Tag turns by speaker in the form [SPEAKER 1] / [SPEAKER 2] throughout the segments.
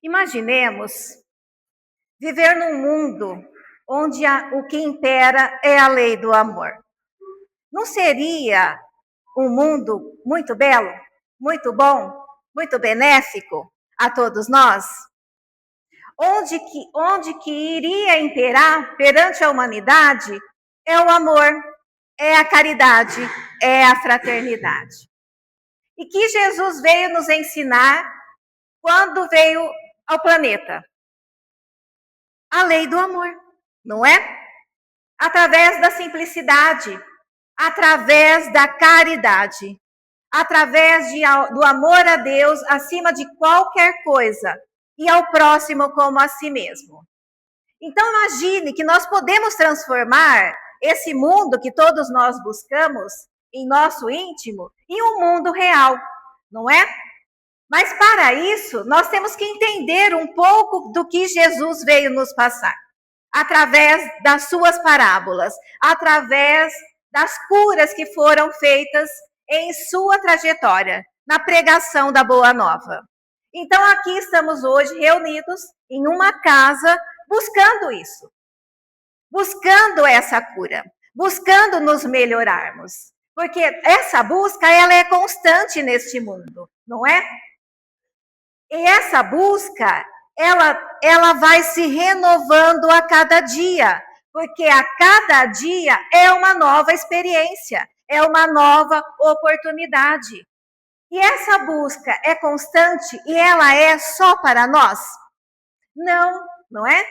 [SPEAKER 1] Imaginemos viver num mundo onde o que impera é a lei do amor. Não seria um mundo muito belo, muito bom, muito benéfico a todos nós? Onde que iria imperar perante a humanidade é o amor, é a caridade, é a fraternidade. E que Jesus veio nos ensinar quando veio ao planeta? A lei do amor, não é? Através da simplicidade, através da caridade, através do amor a Deus acima de qualquer coisa e ao próximo como a si mesmo. Então imagine que nós podemos transformar esse mundo que todos nós buscamos em nosso íntimo em um mundo real, não é? Mas para isso, nós temos que entender um pouco do que Jesus veio nos passar, através das suas parábolas, através das curas que foram feitas em sua trajetória, na pregação da Boa Nova. Então, aqui estamos hoje reunidos em uma casa, buscando isso, buscando essa cura, buscando nos melhorarmos. Porque essa busca, ela é constante neste mundo, não é? E essa busca, ela vai se renovando a cada dia, porque a cada dia é uma nova experiência, é uma nova oportunidade. E essa busca é constante e ela é só para nós? Não, não é?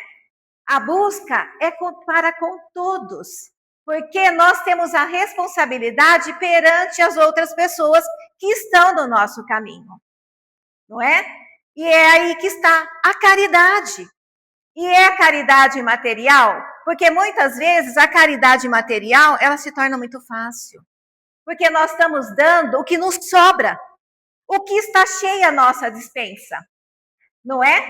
[SPEAKER 1] A busca é para com todos, porque nós temos a responsabilidade perante as outras pessoas que estão no nosso caminho, não é? E é aí que está a caridade. E é a caridade material, porque muitas vezes a caridade material, ela se torna muito fácil. Porque nós estamos dando o que nos sobra, o que está cheia a nossa despensa, não é?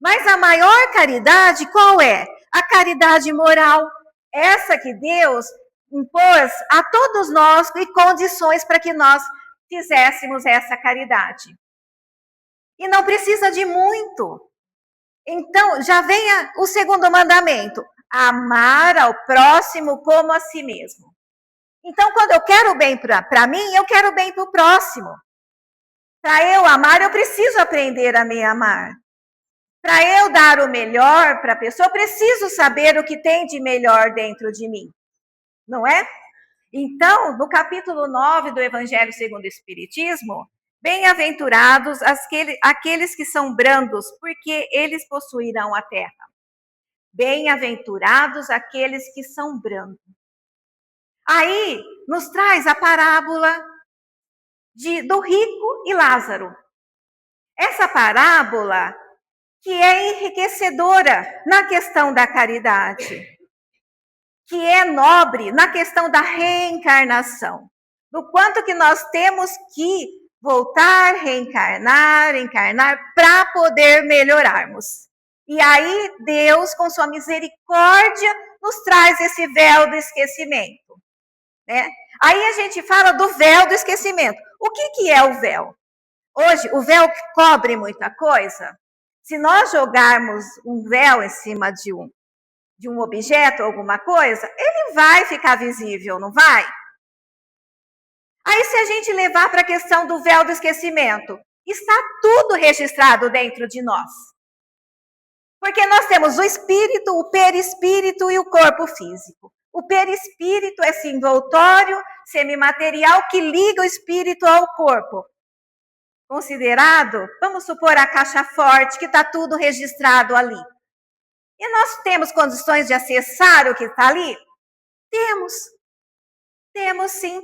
[SPEAKER 1] Mas a maior caridade, qual é? A caridade moral. Essa que Deus impôs a todos nós e condições para que nós fizéssemos essa caridade. E não precisa de muito. Então, já vem o segundo mandamento: amar ao próximo como a si mesmo. Então, quando eu quero bem para mim, eu quero bem para o próximo. Para eu amar, eu preciso aprender a me amar. Para eu dar o melhor para a pessoa, eu preciso saber o que tem de melhor dentro de mim. Não é? Então, no capítulo 9 do Evangelho segundo o Espiritismo, bem-aventurados aqueles que são brandos, porque eles possuirão a terra. Bem-aventurados aqueles que são brandos. Aí, nos traz a parábola do rico e Lázaro. Essa parábola que é enriquecedora na questão da caridade, que é nobre na questão da reencarnação, do quanto que nós temos que voltar, reencarnar, encarnar, para poder melhorarmos. E aí Deus, com sua misericórdia, nos traz esse véu do esquecimento, né? Aí a gente fala do véu do esquecimento. O que é o véu? Hoje, o véu cobre muita coisa. Se nós jogarmos um véu em cima de um objeto, alguma coisa, ele vai ficar visível, não vai? Aí, se a gente levar para a questão do véu do esquecimento, está tudo registrado dentro de nós. Porque nós temos o espírito, o perispírito e o corpo físico. O perispírito é esse envoltório semimaterial que liga o espírito ao corpo. Considerado, vamos supor, a caixa forte, que está tudo registrado ali. E nós temos condições de acessar o que está ali? Temos sim.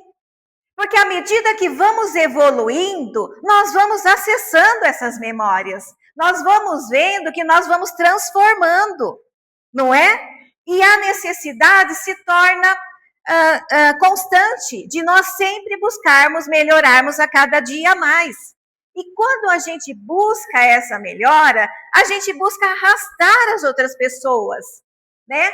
[SPEAKER 1] Porque à medida que vamos evoluindo, nós vamos acessando essas memórias. Nós vamos vendo que nós vamos transformando, não é? E a necessidade se torna constante de nós sempre buscarmos melhorarmos a cada dia mais. E quando a gente busca essa melhora, a gente busca arrastar as outras pessoas, né?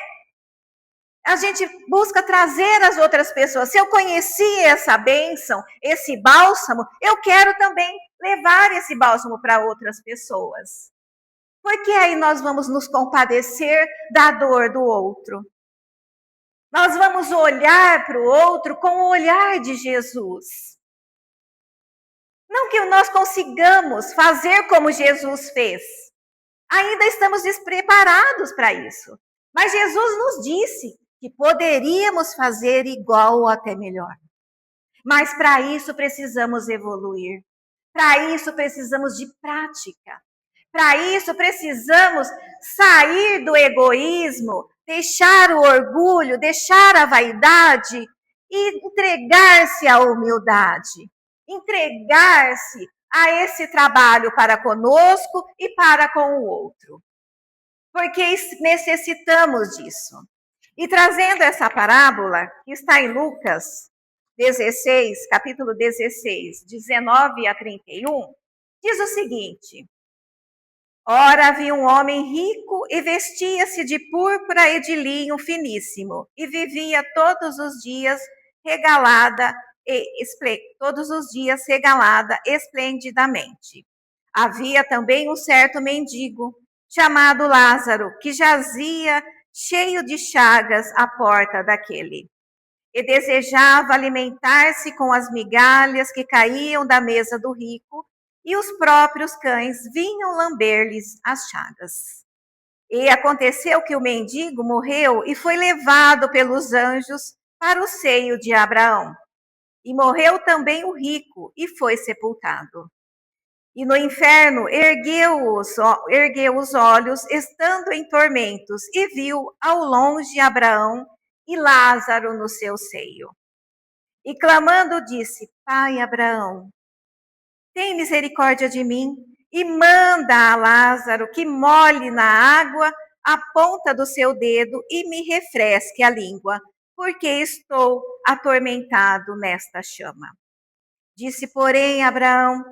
[SPEAKER 1] A gente busca trazer as outras pessoas. Se eu conheci essa bênção, esse bálsamo, eu quero também levar esse bálsamo para outras pessoas. Porque aí nós vamos nos compadecer da dor do outro. Nós vamos olhar para o outro com o olhar de Jesus. Não que nós consigamos fazer como Jesus fez. Ainda estamos despreparados para isso. Mas Jesus nos disse que poderíamos fazer igual ou até melhor. Mas para isso precisamos evoluir. Para isso precisamos de prática. Para isso precisamos sair do egoísmo, deixar o orgulho, deixar a vaidade e entregar-se à humildade. Entregar-se a esse trabalho para conosco e para com o outro. Porque necessitamos disso. E trazendo essa parábola, que está em Lucas 16, capítulo 16, 19 a 31, diz o seguinte: Ora, havia um homem rico e vestia-se de púrpura e de linho finíssimo, e vivia todos os dias regalada esplendidamente. Havia também um certo mendigo, chamado Lázaro, que jazia cheio de chagas à porta daquele, e desejava alimentar-se com as migalhas que caíam da mesa do rico, e os próprios cães vinham lamber-lhes as chagas. E aconteceu que o mendigo morreu e foi levado pelos anjos para o seio de Abraão. E morreu também o rico e foi sepultado. E no inferno ergueu os olhos, estando em tormentos, e viu ao longe Abraão e Lázaro no seu seio. E clamando disse: Pai Abraão, tem misericórdia de mim e manda a Lázaro que molhe na água a ponta do seu dedo e me refresque a língua, porque estou atormentado nesta chama. Disse, porém, Abraão: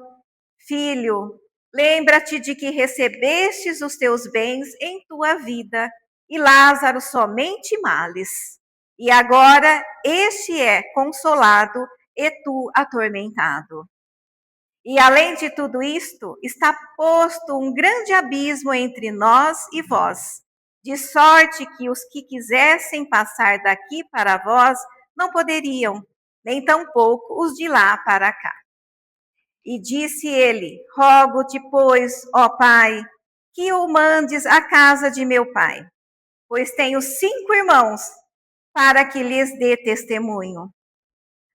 [SPEAKER 1] Filho, lembra-te de que recebestes os teus bens em tua vida, e Lázaro somente males. E agora este é consolado e tu atormentado. E além de tudo isto, está posto um grande abismo entre nós e vós, de sorte que os que quisessem passar daqui para vós não poderiam, nem tampouco os de lá para cá. E disse ele: Rogo-te, pois, ó Pai, que o mandes à casa de meu pai, pois tenho 5 irmãos, para que lhes dê testemunho,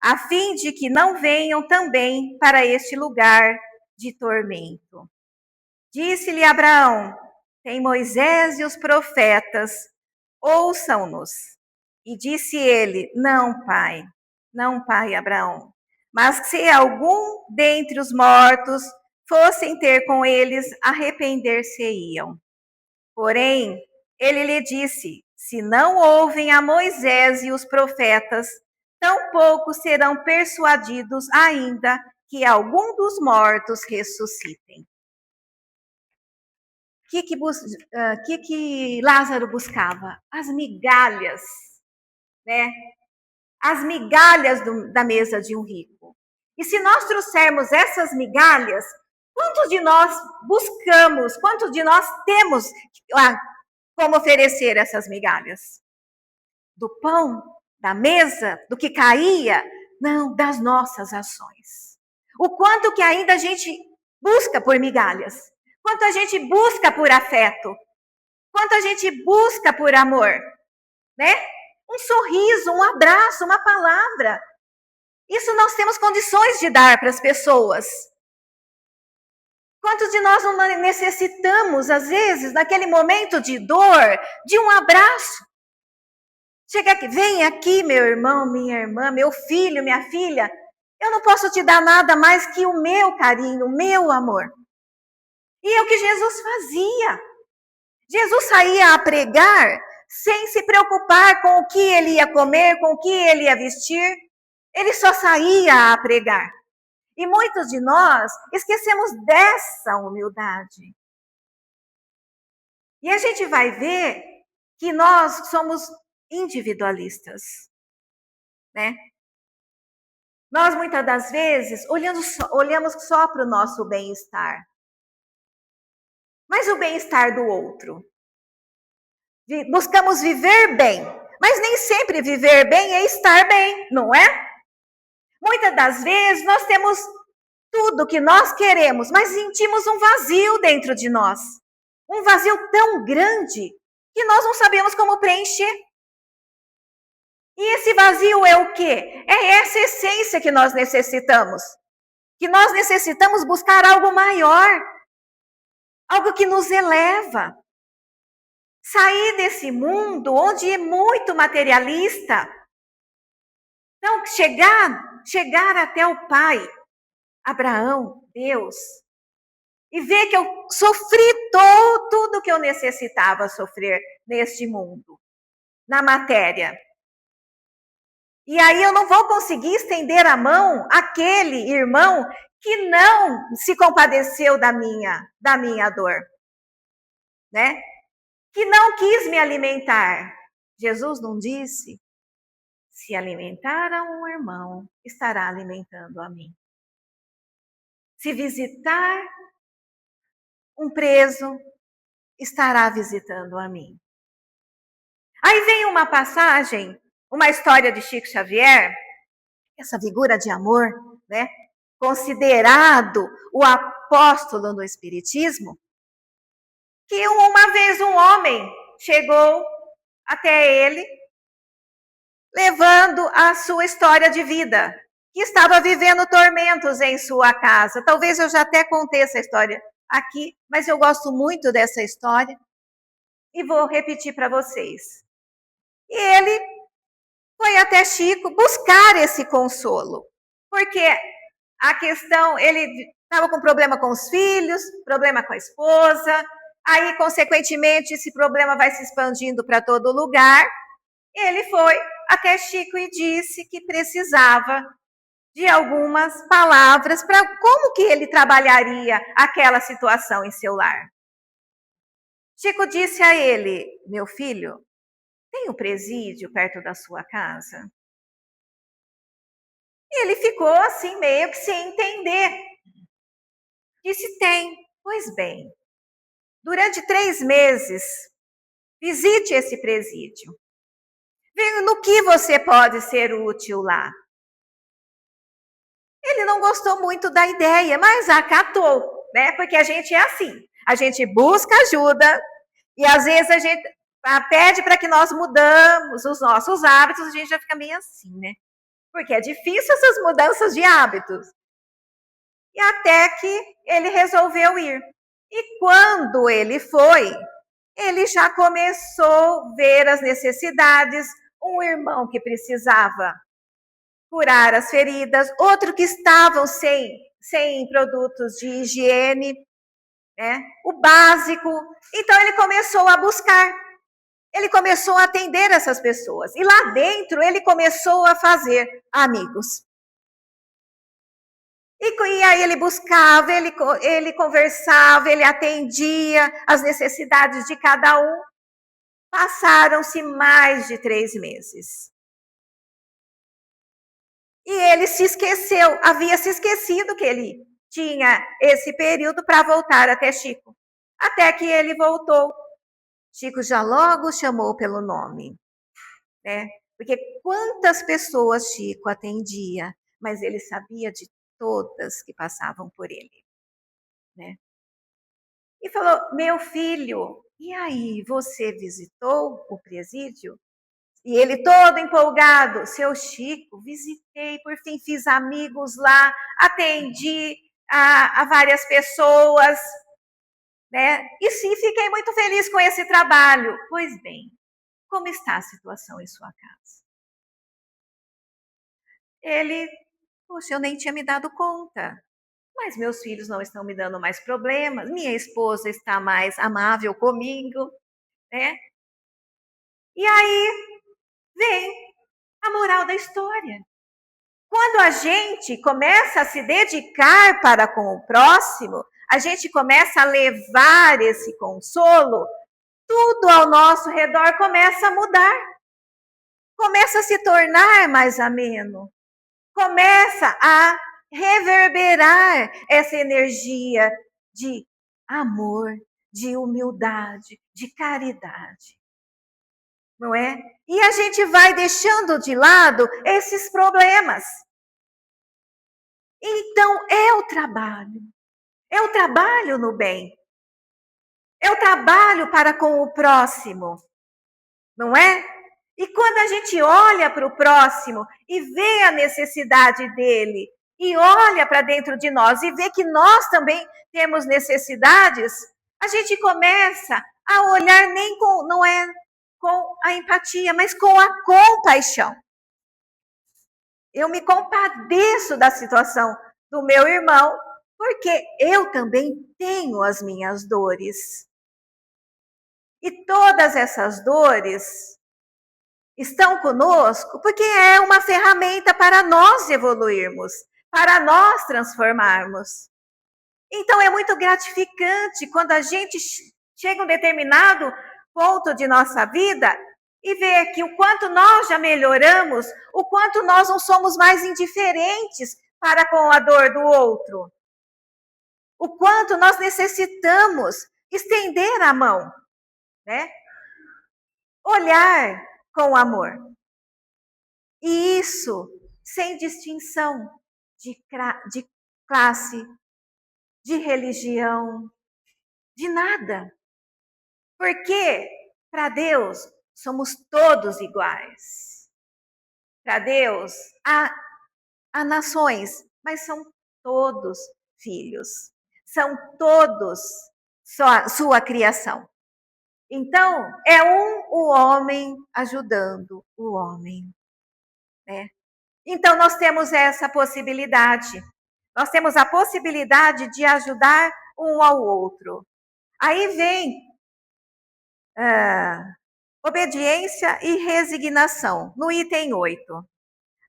[SPEAKER 1] a fim de que não venham também para este lugar de tormento. Disse-lhe Abraão: Tem Moisés e os profetas, ouçam-nos. E disse ele: Não, pai Abraão, mas se algum dentre os mortos fossem ter com eles, arrepender-se-iam. Porém, ele lhe disse: Se não ouvem a Moisés e os profetas, tampouco serão persuadidos ainda que algum dos mortos ressuscitem. O que Lázaro buscava? As migalhas, né? As migalhas da mesa de um rico. E se nós trouxermos essas migalhas, quantos de nós buscamos, quantos de nós temos como oferecer essas migalhas? Do pão, da mesa, do que caía? Não, das nossas ações. O quanto que ainda a gente busca por migalhas, quanto a gente busca por afeto, quanto a gente busca por amor, né? Um sorriso, um abraço, uma palavra. Isso nós temos condições de dar para as pessoas. Quantos de nós não necessitamos, às vezes, naquele momento de dor, de um abraço? Chega aqui, vem aqui, meu irmão, minha irmã, meu filho, minha filha. Eu não posso te dar nada mais que o meu carinho, o meu amor. E é o que Jesus fazia. Jesus saía a pregar sem se preocupar com o que ele ia comer, com o que ele ia vestir. Ele só saía a pregar. E muitos de nós esquecemos dessa humildade. E a gente vai ver que nós somos individualistas, né? Nós, muitas das vezes, olhamos só para o nosso bem-estar. mas o bem-estar do outro. Buscamos viver bem, mas nem sempre viver bem é estar bem, não é? Muitas das vezes nós temos tudo que nós queremos, mas sentimos um vazio dentro de nós. Um vazio tão grande que nós não sabemos como preencher. E esse vazio é o quê? É essa essência que nós necessitamos. Que nós necessitamos buscar algo maior. Algo que nos eleva. Sair desse mundo onde é muito materialista. Então, chegar até o Pai, Abraão, Deus, e ver que eu sofri tudo que eu necessitava sofrer neste mundo, na matéria. E aí eu não vou conseguir estender a mão àquele irmão que não se compadeceu da minha dor, né? Que não quis me alimentar. Jesus não disse: se alimentar a um irmão, estará alimentando a mim. Se visitar um preso, estará visitando a mim. Aí vem uma passagem, uma história de Chico Xavier, essa figura de amor, né? Considerado o apóstolo do Espiritismo, que uma vez um homem chegou até ele, levando a sua história de vida, que estava vivendo tormentos em sua casa. Talvez eu já até contei essa história aqui, mas eu gosto muito dessa história e vou repetir para vocês. E ele foi até Chico buscar esse consolo, porque a questão, ele estava com problema com os filhos, problema com a esposa, aí, consequentemente, esse problema vai se expandindo para todo lugar. Ele foi até Chico e disse que precisava de algumas palavras para como que ele trabalharia aquela situação em seu lar. Chico disse a ele: meu filho, tem um presídio perto da sua casa? Ele ficou assim, meio que sem entender. Disse: tem. Pois bem, durante 3 meses, visite esse presídio. Veja no que você pode ser útil lá. Ele não gostou muito da ideia, mas acatou, né? Porque a gente é assim. A gente busca ajuda e às vezes a gente pede para que nós mudamos os nossos hábitos, a gente já fica meio assim, né? Porque é difícil essas mudanças de hábitos. E até que ele resolveu ir. E quando ele foi, ele já começou a ver as necessidades, um irmão que precisava curar as feridas, outro que estavam sem produtos de higiene, né? O básico. Então ele começou a buscar, ele começou a atender essas pessoas. E lá dentro ele começou a fazer amigos. E aí ele buscava, ele conversava, ele atendia as necessidades de cada um. Passaram-se mais de 3 meses. E ele se esqueceu, havia se esquecido que ele tinha esse período para voltar até Chico. Até que ele voltou. Chico já logo chamou pelo nome, né? Porque quantas pessoas Chico atendia, mas ele sabia de todas que passavam por ele, né? E falou: meu filho, e aí, você visitou o presídio? E ele todo empolgado: seu Chico, visitei, por fim fiz amigos lá, atendi a várias pessoas, né? E sim, fiquei muito feliz com esse trabalho. Pois bem, como está a situação em sua casa? Ele: poxa, eu nem tinha me dado conta. Mas meus filhos não estão me dando mais problemas, minha esposa está mais amável comigo, né? E aí vem a moral da história. Quando a gente começa a se dedicar para com o próximo, a gente começa a levar esse consolo, tudo ao nosso redor começa a mudar. Começa a se tornar mais ameno. Começa a reverberar essa energia de amor, de humildade, de caridade. Não é? E a gente vai deixando de lado esses problemas. Então, é o trabalho no bem, é o trabalho para com o próximo, não é? E quando a gente olha para o próximo e vê a necessidade dele, e olha para dentro de nós e vê que nós também temos necessidades, a gente começa a olhar nem com, não é com a empatia, mas com a compaixão. Eu me compadeço da situação do meu irmão, porque eu também tenho as minhas dores. E todas essas dores estão conosco porque é uma ferramenta para nós evoluirmos, para nós transformarmos. Então é muito gratificante quando a gente chega a um determinado ponto de nossa vida e vê que o quanto nós já melhoramos, o quanto nós não somos mais indiferentes para com a dor do outro. O quanto nós necessitamos estender a mão, né? Olhar com amor. E isso sem distinção de classe, de religião, de nada. Porque para Deus somos todos iguais. Para Deus há nações, mas são todos filhos. São todos sua criação. Então, é o homem ajudando o homem, né? Então, nós temos essa possibilidade. Nós temos a possibilidade de ajudar um ao outro. Aí vem obediência e resignação, no item 8.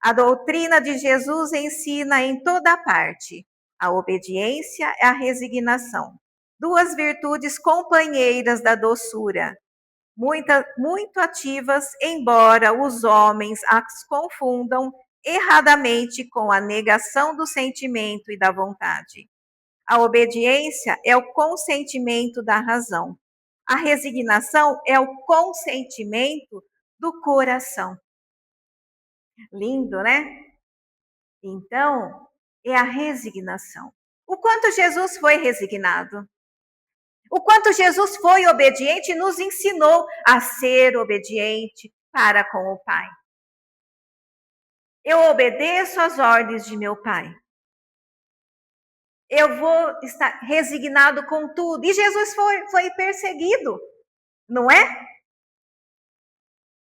[SPEAKER 1] A doutrina de Jesus ensina em toda parte a obediência e a resignação, duas virtudes companheiras da doçura, muito ativas, embora os homens as confundam erradamente com a negação do sentimento e da vontade. A obediência é o consentimento da razão. A resignação é o consentimento do coração. Lindo, né? Então, é a resignação. O quanto Jesus foi resignado? O quanto Jesus foi obediente e nos ensinou a ser obediente para com o Pai. Eu obedeço às ordens de meu Pai. Eu vou estar resignado com tudo. E Jesus foi perseguido, não é?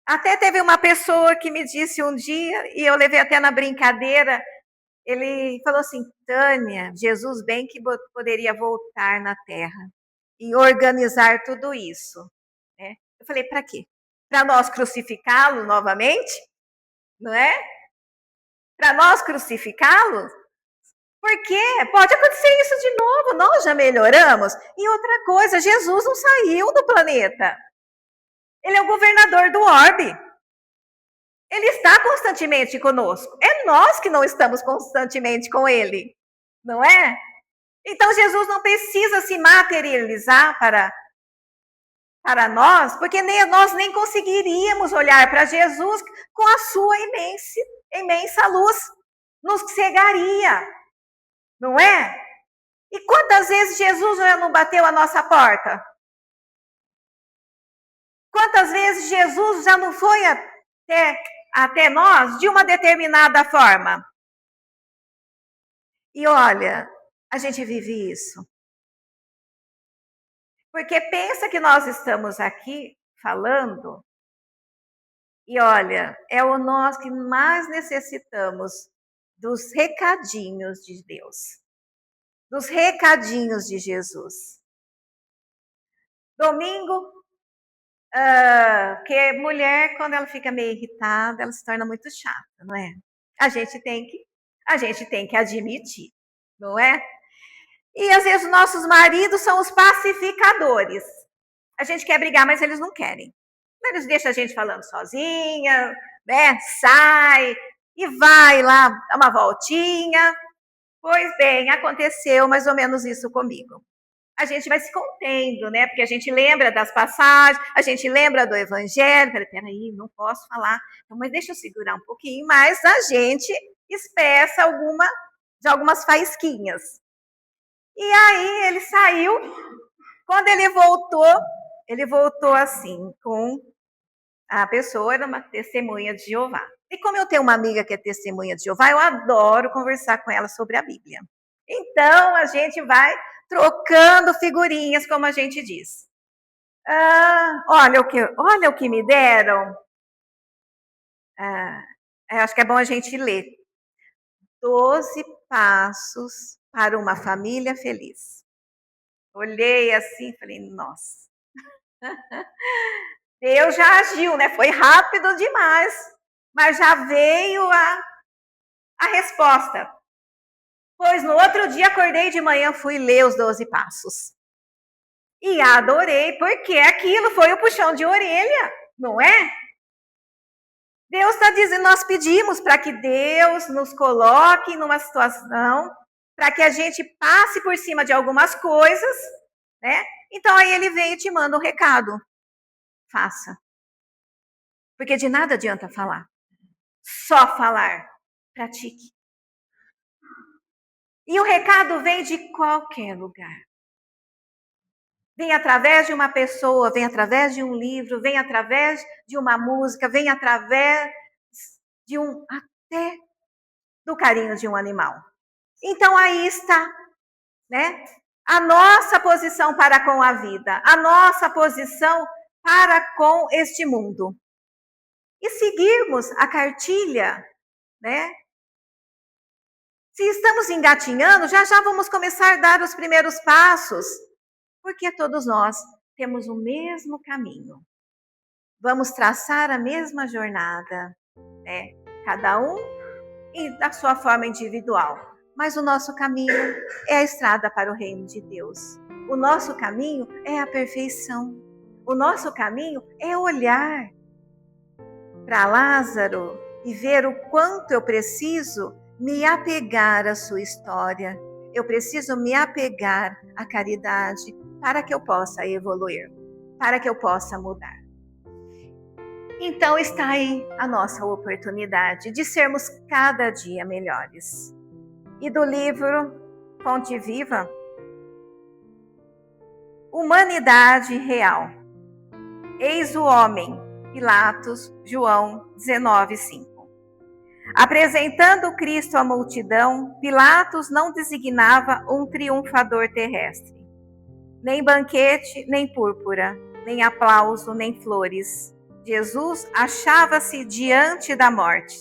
[SPEAKER 1] Até teve uma pessoa que me disse um dia, e eu levei até na brincadeira, ele falou assim, Tânia, Jesus bem que poderia voltar na Terra e organizar tudo isso. Né? Eu falei, para quê? Para nós crucificá-lo novamente? Não é? Para nós crucificá-lo? Porque pode acontecer isso de novo, nós já melhoramos. E outra coisa, Jesus não saiu do planeta. Ele é o governador do orbe. Ele está constantemente conosco. É nós que não estamos constantemente com ele, não é? Então Jesus não precisa se materializar para nós, porque nós nem conseguiríamos olhar para Jesus com a sua imensa luz. Nos cegaria, não é? E quantas vezes Jesus já não bateu a nossa porta? Quantas vezes Jesus já não foi até nós de uma determinada forma? E olha, a gente vive isso. Porque pensa que nós estamos aqui falando, e olha, é o nós que mais necessitamos dos recadinhos de Deus, dos recadinhos de Jesus. Domingo, porque mulher, quando ela fica meio irritada, ela se torna muito chata, não é? A gente tem que admitir, não é? E às vezes nossos maridos são os pacificadores. A gente quer brigar, mas eles não querem. Eles deixam a gente falando sozinha, né? Sai e vai lá dar uma voltinha. Pois bem, aconteceu mais ou menos isso comigo. a gente vai se contendo, né? Porque a gente lembra das passagens, a gente lembra do evangelho. Peraí, não posso falar. Então, mas deixa eu segurar um pouquinho, mas a gente espessa de algumas faísquinhas. E aí ele saiu. Quando ele voltou assim, com a pessoa, era uma testemunha de Jeová. E como eu tenho uma amiga que é testemunha de Jeová, eu adoro conversar com ela sobre a Bíblia. Então, a gente vai trocando figurinhas, como a gente diz. Olha o que me deram. Eu acho que é bom a gente ler. 12 passos para uma família feliz. Olhei assim e falei, nossa. Deus já agiu, né? Foi rápido demais. Mas já veio a resposta. Pois no outro dia acordei de manhã, fui ler os 12 passos. E adorei, porque aquilo foi o puxão de orelha, não é? Deus está dizendo, nós pedimos para que Deus nos coloque numa situação, para que a gente passe por cima de algumas coisas, né? Então aí ele vem e te manda um recado. Faça. Porque de nada adianta falar. Só falar. Pratique. E o recado vem de qualquer lugar. Vem através de uma pessoa, vem através de um livro, vem através de uma música, vem através de até do carinho de um animal. Então aí está, né? A nossa posição para com a vida, a nossa posição para com este mundo. E seguirmos a cartilha, né? Se estamos engatinhando, já vamos começar a dar os primeiros passos, porque todos nós temos o mesmo caminho. Vamos traçar a mesma jornada, né? Cada um da sua forma individual. Mas o nosso caminho é a estrada para o reino de Deus. O nosso caminho é a perfeição. O nosso caminho é olhar para Lázaro e ver o quanto eu preciso me apegar à sua história. Eu preciso me apegar à caridade para que eu possa evoluir, para que eu possa mudar. Então está aí a nossa oportunidade de sermos cada dia melhores. E do livro Fonte Viva, Humanidade Real. Eis o homem, Pilatos, João 19:5. Apresentando Cristo à multidão, Pilatos não designava um triunfador terrestre. Nem banquete, nem púrpura, nem aplauso, nem flores. Jesus achava-se diante da morte.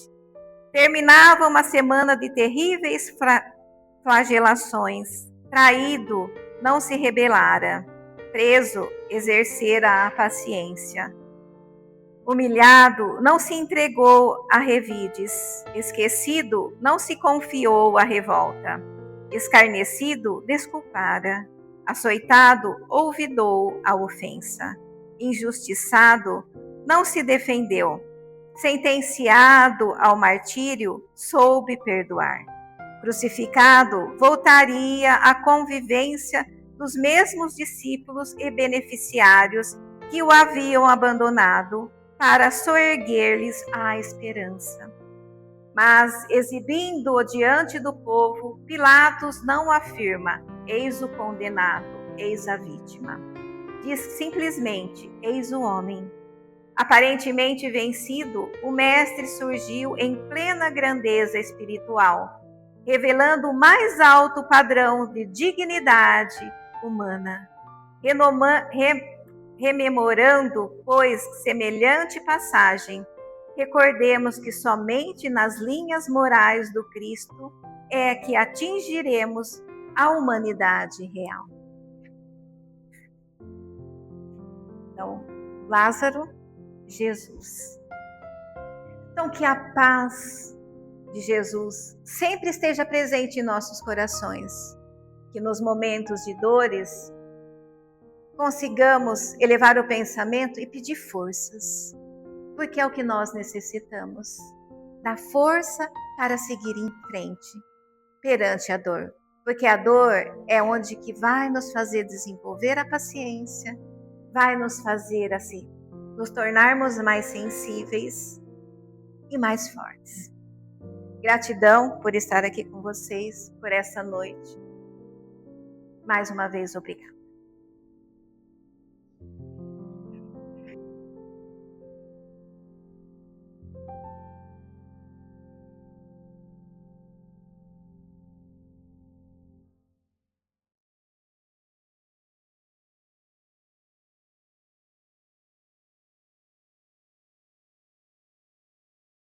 [SPEAKER 1] Terminava uma semana de terríveis flagelações. Traído, não se rebelara. Preso, exercera a paciência. Humilhado, não se entregou a revides. Esquecido, não se confiou à revolta. Escarnecido, desculpara. Açoitado, olvidou a ofensa. Injustiçado, não se defendeu. Sentenciado ao martírio, soube perdoar. Crucificado, voltaria à convivência dos mesmos discípulos e beneficiários que o haviam abandonado para soerguer-lhes a esperança. Mas, exibindo-o diante do povo, Pilatos não afirma, eis o condenado, eis a vítima. Diz simplesmente, eis o homem. Aparentemente vencido, o mestre surgiu em plena grandeza espiritual, revelando o mais alto padrão de dignidade humana. Rememorando, pois, semelhante passagem, recordemos que somente nas linhas morais do Cristo é que atingiremos a humanidade real. Então, Lázaro, Jesus. Então, que a paz de Jesus sempre esteja presente em nossos corações, que nos momentos de dores consigamos elevar o pensamento e pedir forças, porque é o que nós necessitamos, dar força para seguir em frente perante a dor. Porque a dor é onde que vai nos fazer desenvolver a paciência, vai nos fazer assim, nos tornarmos mais sensíveis e mais fortes. Gratidão por estar aqui com vocês, por essa noite. Mais uma vez, obrigada.